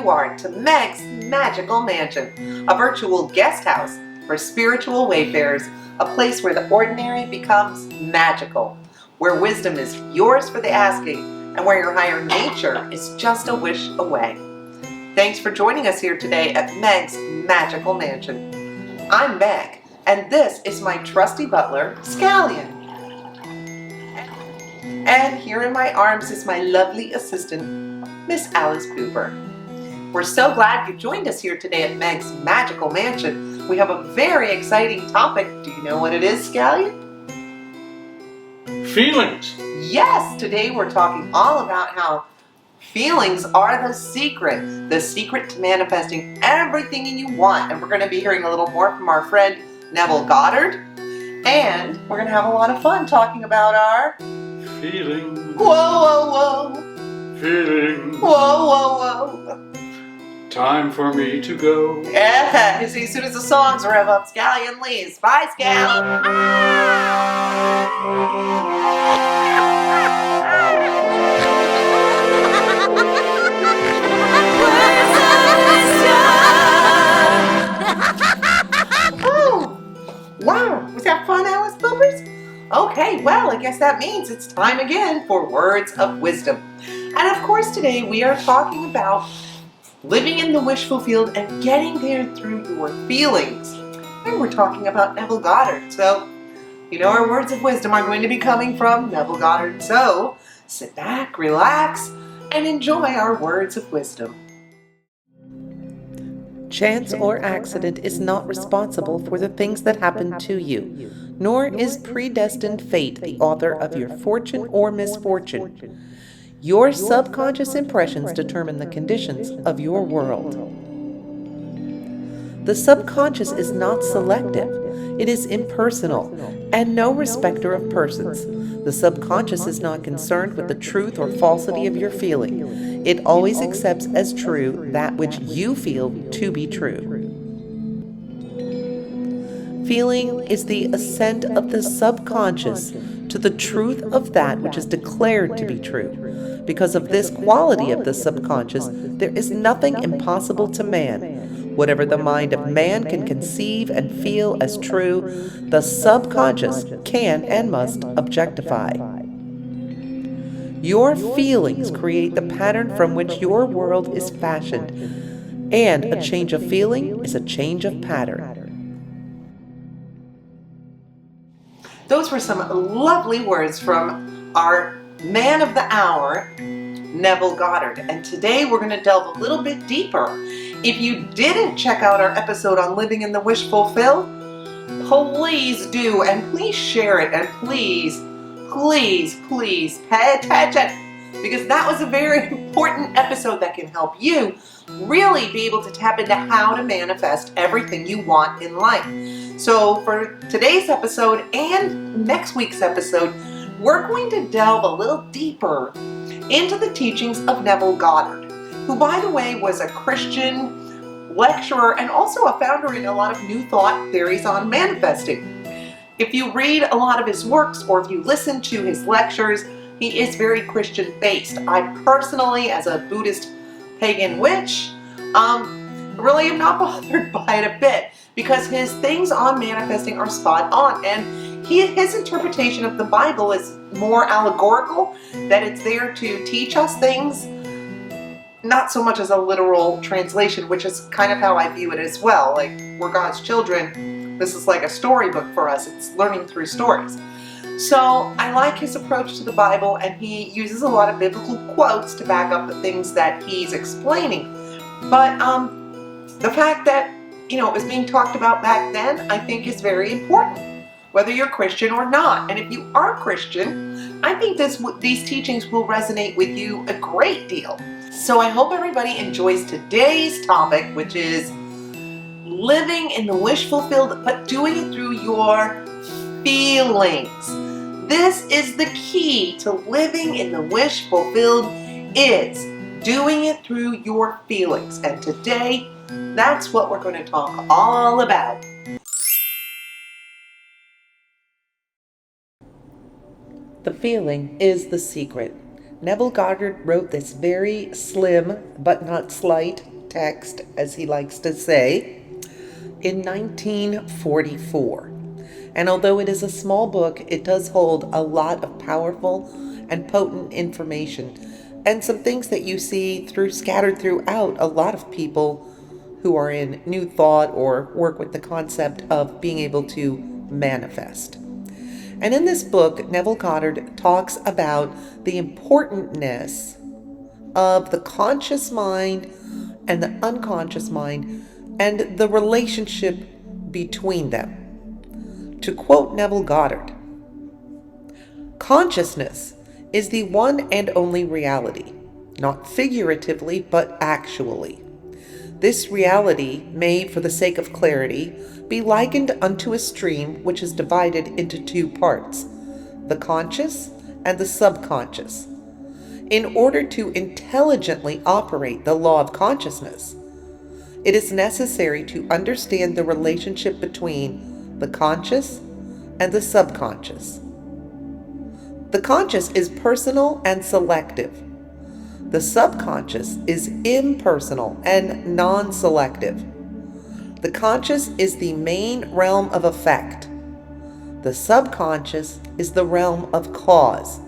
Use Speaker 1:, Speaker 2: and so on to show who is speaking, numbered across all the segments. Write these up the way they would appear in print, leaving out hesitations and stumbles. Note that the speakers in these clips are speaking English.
Speaker 1: you are to Meg's Magical Mansion, a virtual guest house for spiritual wayfarers, a place where the ordinary becomes magical, where wisdom is yours for the asking, and where your higher nature is just a wish away. Thanks for joining us here today at Meg's Magical Mansion. I'm Meg, and this is my trusty butler, Scallion. And here in my arms is my lovely assistant, Miss Alice Cooper. We're so glad you joined us here today at Meg's Magical Mansion. We have a very exciting topic. Do you know what it is, Scallion?
Speaker 2: Feelings.
Speaker 1: Yes, today we're talking all about how feelings are the secret to manifesting everything you want. And we're going to be hearing a little more from our friend Neville Goddard. And we're going to have a lot of fun talking about our
Speaker 2: feelings.
Speaker 1: Whoa, whoa, whoa.
Speaker 2: Feelings.
Speaker 1: Whoa, whoa, whoa.
Speaker 2: Time for me to go.
Speaker 1: Yeah, as soon as the songs rev up, Scallion leaves. Bye, Scal. Oh, wow. Was that fun, Alice Poopers? Okay, well, I guess that means it's time again for Words of Wisdom. And of course, today we are talking about living in the wish fulfilled and getting there through your feelings. And we're talking about Neville Goddard. So, you know, our words of wisdom are going to be coming from Neville Goddard. So, sit back, relax, and enjoy our words of wisdom.
Speaker 3: Chance or accident is not responsible for the things that happen to you, nor is predestined fate the author of your fortune or misfortune. Your subconscious impressions determine the conditions of your world. The subconscious is not selective. It is impersonal and no respecter of persons. The subconscious is not concerned with the truth or falsity of your feeling. It always accepts as true that which you feel to be true. Feeling is the ascent of the subconscious to the truth of that which is declared to be true. Because of this quality of the subconscious, there is nothing impossible to man. Whatever the mind of man can conceive and feel as true, the subconscious can and must objectify. Your feelings create the pattern from which your world is fashioned, and a change of feeling is a change of pattern.
Speaker 1: Those were some lovely words from our man of the hour, Neville Goddard. And today we're going to delve a little bit deeper. If you didn't check out our episode on living in the wish fulfilled, please do, and please share it, and please pay attention, because that was a very important episode that can help you really be able to tap into how to manifest everything you want in life. So for today's episode and next week's episode, we're going to delve a little deeper into the teachings of Neville Goddard, who, by the way, was a Christian lecturer and also a founder in a lot of New Thought theories on manifesting. If you read a lot of his works or if you listen to his lectures, he is very Christian-based. I personally, as a Buddhist pagan witch, really am not bothered by it a bit, because his things on manifesting are spot on, and his interpretation of the Bible is more allegorical, that it's there to teach us things, not so much as a literal translation, which is kind of how I view it as well. Like, we're God's children, this is like a storybook for us, it's learning through stories. So I like his approach to the Bible, and he uses a lot of biblical quotes to back up the things that he's explaining. But the fact that, you know, it was being talked about back then, I think is very important, whether you're Christian or not. And if you are Christian, I think these teachings will resonate with you a great deal. So I hope everybody enjoys today's topic, which is living in the wish fulfilled, but doing it through your feelings. This is the key to living in the wish fulfilled, is doing it through your feelings. And today, that's what we're going to talk all about.
Speaker 3: The feeling is the secret. Neville Goddard wrote this very slim, but not slight, text, as he likes to say, in 1944. And although it is a small book, it does hold a lot of powerful and potent information and some things that you see scattered throughout a lot of people who are in New Thought or work with the concept of being able to manifest. And in this book, Neville Goddard talks about the importantness of the conscious mind and the unconscious mind and the relationship between them. To quote Neville Goddard, "Consciousness is the one and only reality, not figuratively but actually. This reality may, for the sake of clarity, be likened unto a stream which is divided into two parts, the conscious and the subconscious. In order to intelligently operate the law of consciousness, it is necessary to understand the relationship between the conscious and the subconscious. The conscious is personal and selective. The subconscious is impersonal and non-selective. The conscious is the main realm of effect. The subconscious is the realm of cause.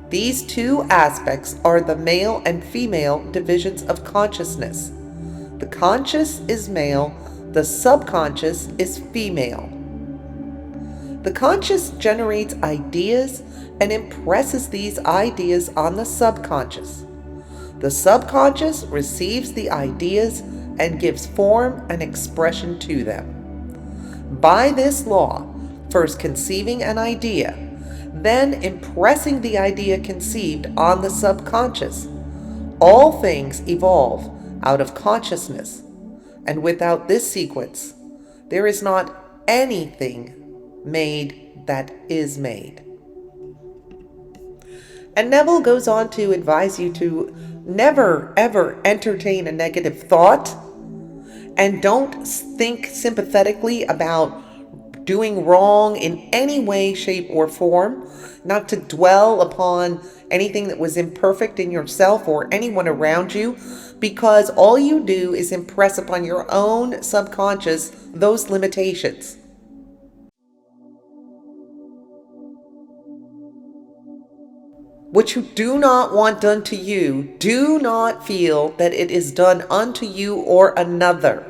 Speaker 3: These two aspects are the male and female divisions of consciousness. The conscious is male, the subconscious is female. The conscious generates ideas and impresses these ideas on the subconscious. The subconscious receives the ideas and gives form and expression to them. By this law, first conceiving an idea, then impressing the idea conceived on the subconscious, all things evolve out of consciousness. And without this sequence, there is not anything made that is made." And Neville goes on to advise you to never, ever entertain a negative thought, and don't think sympathetically about doing wrong in any way, shape, or form, not to dwell upon anything that was imperfect in yourself or anyone around you, because all you do is impress upon your own subconscious those limitations. What you do not want done to you, do not feel that it is done unto you or another.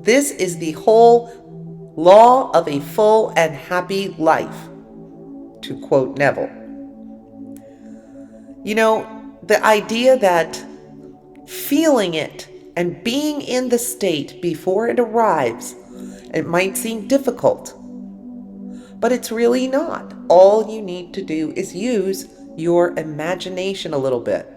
Speaker 3: This is the whole law of a full and happy life, to quote Neville. You know, the idea that feeling it and being in the state before it arrives, it might seem difficult, but it's really not. All you need to do is use your imagination a little bit.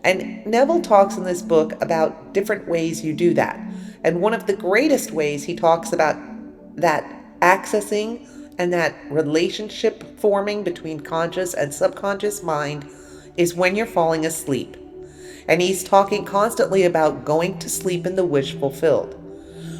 Speaker 3: And Neville talks in this book about different ways you do that. And one of the greatest ways he talks about that accessing and that relationship forming between conscious and subconscious mind is when you're falling asleep. And he's talking constantly about going to sleep in the wish fulfilled.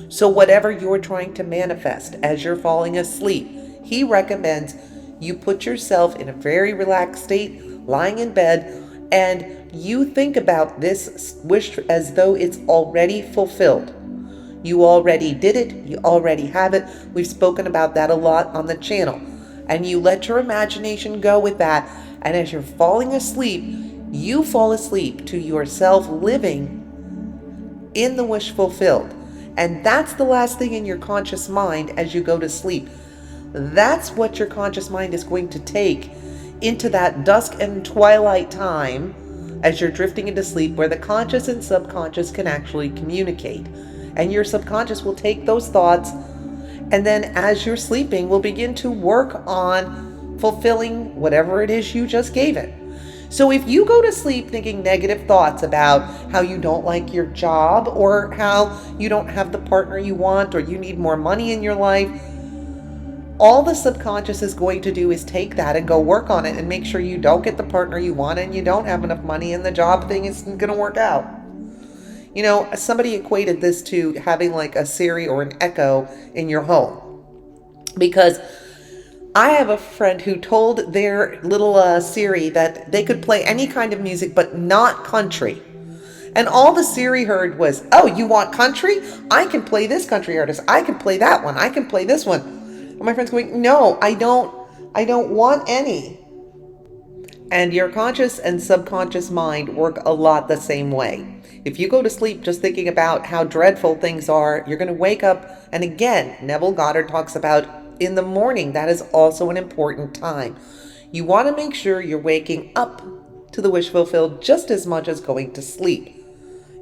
Speaker 3: So whatever you're trying to manifest as you're falling asleep, he recommends you put yourself in a very relaxed state, lying in bed, and you think about this wish as though it's already fulfilled. You already did it. You already have it. We've spoken about that a lot on the channel. And you let your imagination go with that. And as you're falling asleep, you fall asleep to yourself living in the wish fulfilled. And that's the last thing in your conscious mind as you go to sleep. That's what your conscious mind is going to take into that dusk and twilight time as you're drifting into sleep, where the conscious and subconscious can actually communicate. And your subconscious will take those thoughts, and then as you're sleeping, will begin to work on fulfilling whatever it is you just gave it. So if you go to sleep thinking negative thoughts about how you don't like your job, or how you don't have the partner you want, or you need more money in your life, all the subconscious is going to do is take that and go work on it and make sure you don't get the partner you want, and you don't have enough money, and the job thing isn't going to work out. You know, somebody equated this to having like a Siri or an Echo in your home. Because I have a friend who told their little Siri that they could play any kind of music but not country. And all the Siri heard was, oh, you want country? I can play this country artist. I can play that one. I can play this one. And my friend's going, no, I don't want any. And your conscious and subconscious mind work a lot the same way. If you go to sleep just thinking about how dreadful things are, you're going to wake up. And again, Neville Goddard talks about in the morning, that is also an important time. You want to make sure you're waking up to the wish fulfilled just as much as going to sleep.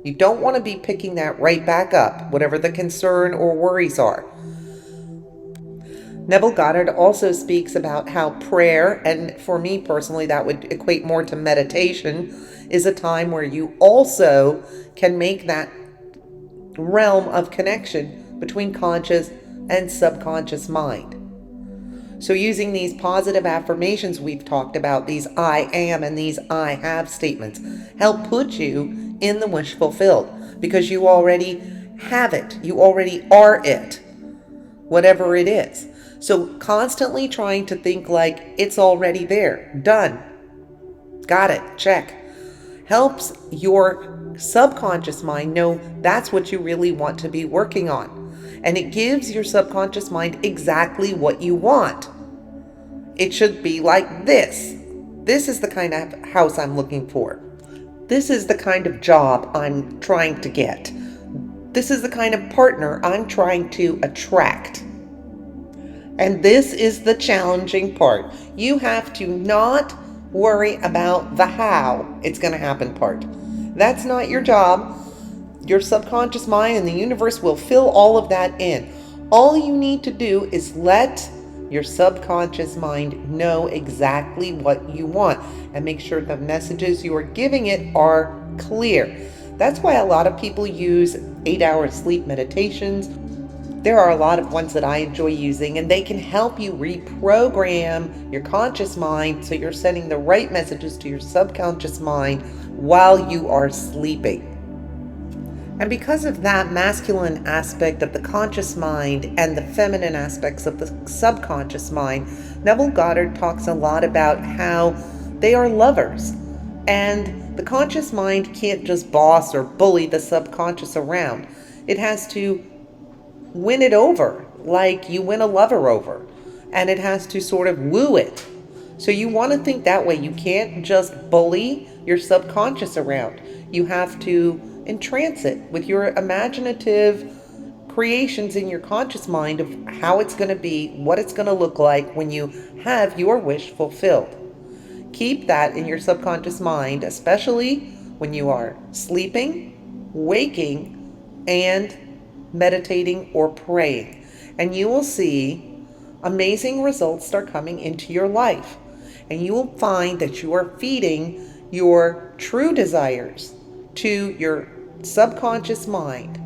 Speaker 3: You don't want to be picking that right back up, whatever the concern or worries are. Neville Goddard also speaks about how prayer, and for me personally that would equate more to meditation, is a time where you also can make that realm of connection between conscious and subconscious mind. So using these positive affirmations we've talked about, these I am and these I have statements, help put you in the wish fulfilled because you already have it. You already are it, whatever it is. So constantly trying to think like it's already there, done, got it, check, helps your subconscious mind know that's what you really want to be working on. And it gives your subconscious mind exactly what you want. It should be like this. This is the kind of house I'm looking for. This is the kind of job I'm trying to get. This is the kind of partner I'm trying to attract. And this is the challenging part. You have to not worry about the how it's going to happen part. That's not your job. Your subconscious mind and the universe will fill all of that in. All you need to do is let your subconscious mind know exactly what you want and make sure the messages you are giving it are clear. That's why a lot of people use 8-hour sleep meditations. There are a lot of ones that I enjoy using, and they can help you reprogram your conscious mind so you're sending the right messages to your subconscious mind while you are sleeping. And because of that masculine aspect of the conscious mind and the feminine aspects of the subconscious mind, Neville Goddard talks a lot about how they are lovers. And the conscious mind can't just boss or bully the subconscious around. It has to win it over, like you win a lover over. And it has to sort of woo it. So you want to think that way. You can't just bully your subconscious around. You have to entrance it with your imaginative creations in your conscious mind of how it's going to be, what it's going to look like when you have your wish fulfilled. Keep that in your subconscious mind, especially when you are sleeping, waking, and meditating or praying. And you will see amazing results start coming into your life. And you will find that you are feeding your true desires to your subconscious mind.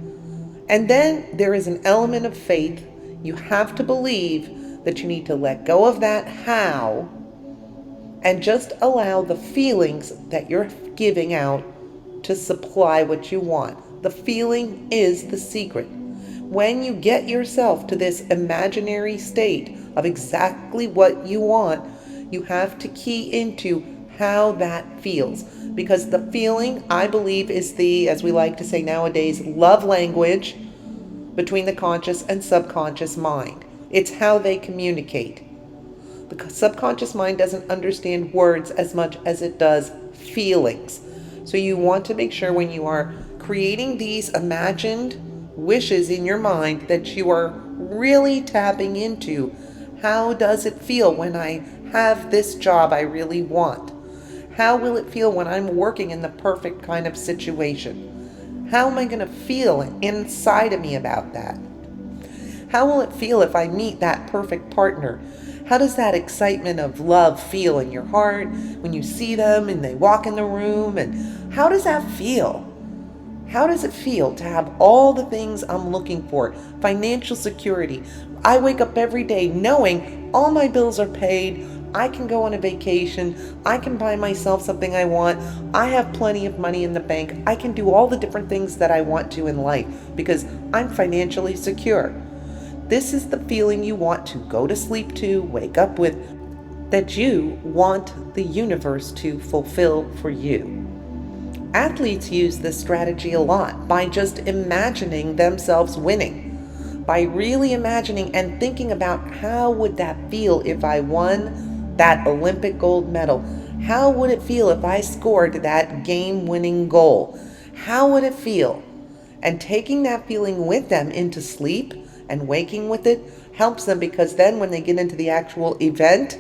Speaker 3: And then there is an element of faith. You have to believe that you need to let go of that how and just allow the feelings that you're giving out to supply what you want. The feeling is the secret. When you get yourself to this imaginary state of exactly what you want, you have to key into how that feels. Because the feeling, I believe, is the, as we like to say nowadays, love language between the conscious and subconscious mind. It's how they communicate. The subconscious mind doesn't understand words as much as it does feelings. So you want to make sure when you are creating these imagined wishes in your mind that you are really tapping into how does it feel when I have this job I really want? How will it feel when I'm working in the perfect kind of situation? How am I going to feel inside of me about that? How will it feel if I meet that perfect partner? How does that excitement of love feel in your heart when you see them and they walk in the room? And how does that feel? How does it feel to have all the things I'm looking for? Financial security. I wake up every day knowing all my bills are paid. I can go on a vacation. I can buy myself something I want. I have plenty of money in the bank. I can do all the different things that I want to in life because I'm financially secure. This is the feeling you want to go to sleep to, wake up with, that you want the universe to fulfill for you. Athletes use this strategy a lot by just imagining themselves winning, by really imagining and thinking about how would that feel if I won that Olympic gold medal? How would it feel if I scored that game-winning goal? How would it feel? And taking that feeling with them into sleep and waking with it helps them, because then when they get into the actual event,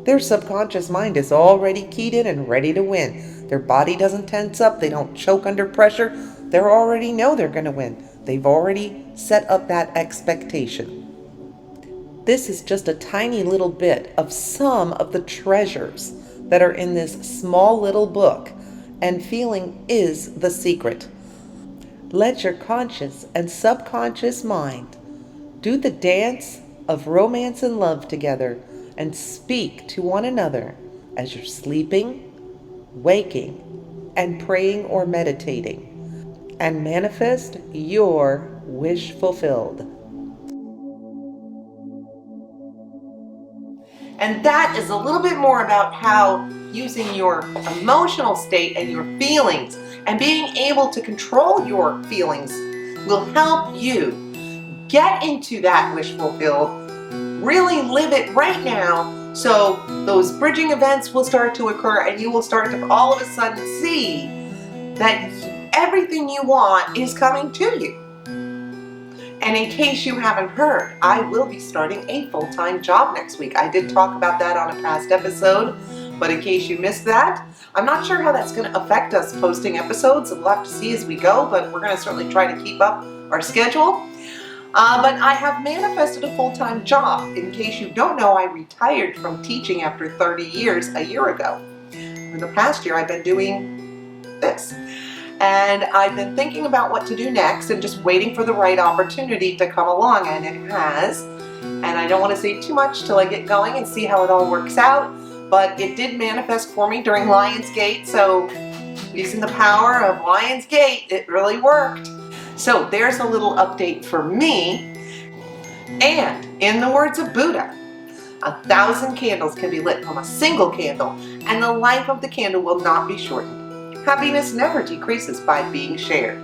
Speaker 3: their subconscious mind is already keyed in and ready to win. Their body doesn't tense up. They don't choke under pressure. They already know they're going to win. They've already set up that expectation. This is just a tiny little bit of some of the treasures that are in this small little book, and feeling is the secret. Let your conscious and subconscious mind do the dance of romance and love together and speak to one another as you're sleeping, waking, and praying or meditating, and manifest your wish fulfilled.
Speaker 1: And that is a little bit more about how using your emotional state and your feelings and being able to control your feelings will help you get into that wish fulfilled, really live it right now, so those bridging events will start to occur and you will start to all of a sudden see that everything you want is coming to you. And in case you haven't heard, I will be starting a full-time job next week. I did talk about that on a past episode, but in case you missed that, I'm not sure how that's going to affect us posting episodes. We'll have to see as we go, but we're going to certainly try to keep up our schedule. But I have manifested a full-time job. In case you don't know, I retired from teaching after 30 years a year ago. For the past year, I've been doing this. And I've been thinking about what to do next and just waiting for the right opportunity to come along, and it has. And I don't want to say too much till I get going and see how it all works out, but it did manifest for me during Lionsgate, so using the power of Lionsgate, it really worked. So there's a little update for me. And in the words of Buddha, 1,000 candles can be lit from a single candle, and the life of the candle will not be shortened. Happiness never decreases by being shared.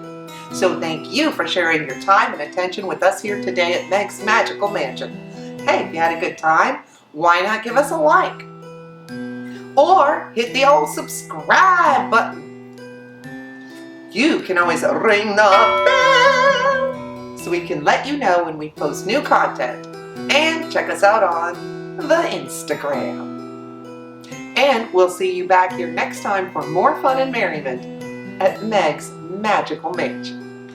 Speaker 1: So thank you for sharing your time and attention with us here today at Meg's Magical Mansion. Hey, if you had a good time, why not give us a like? Or hit the old subscribe button. You can always ring the bell so we can let you know when we post new content. And check us out on the Instagram. And we'll see you back here next time for more fun and merriment at Meg's Magical Mansion.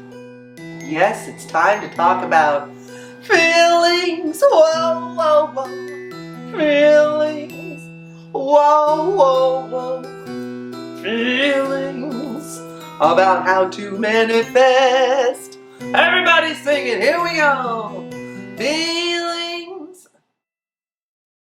Speaker 1: Yes, it's time to talk about feelings. Whoa, whoa, whoa. Feelings. Whoa, whoa, whoa. Feelings about how to manifest. Everybody sing it. Here we go. Feelings.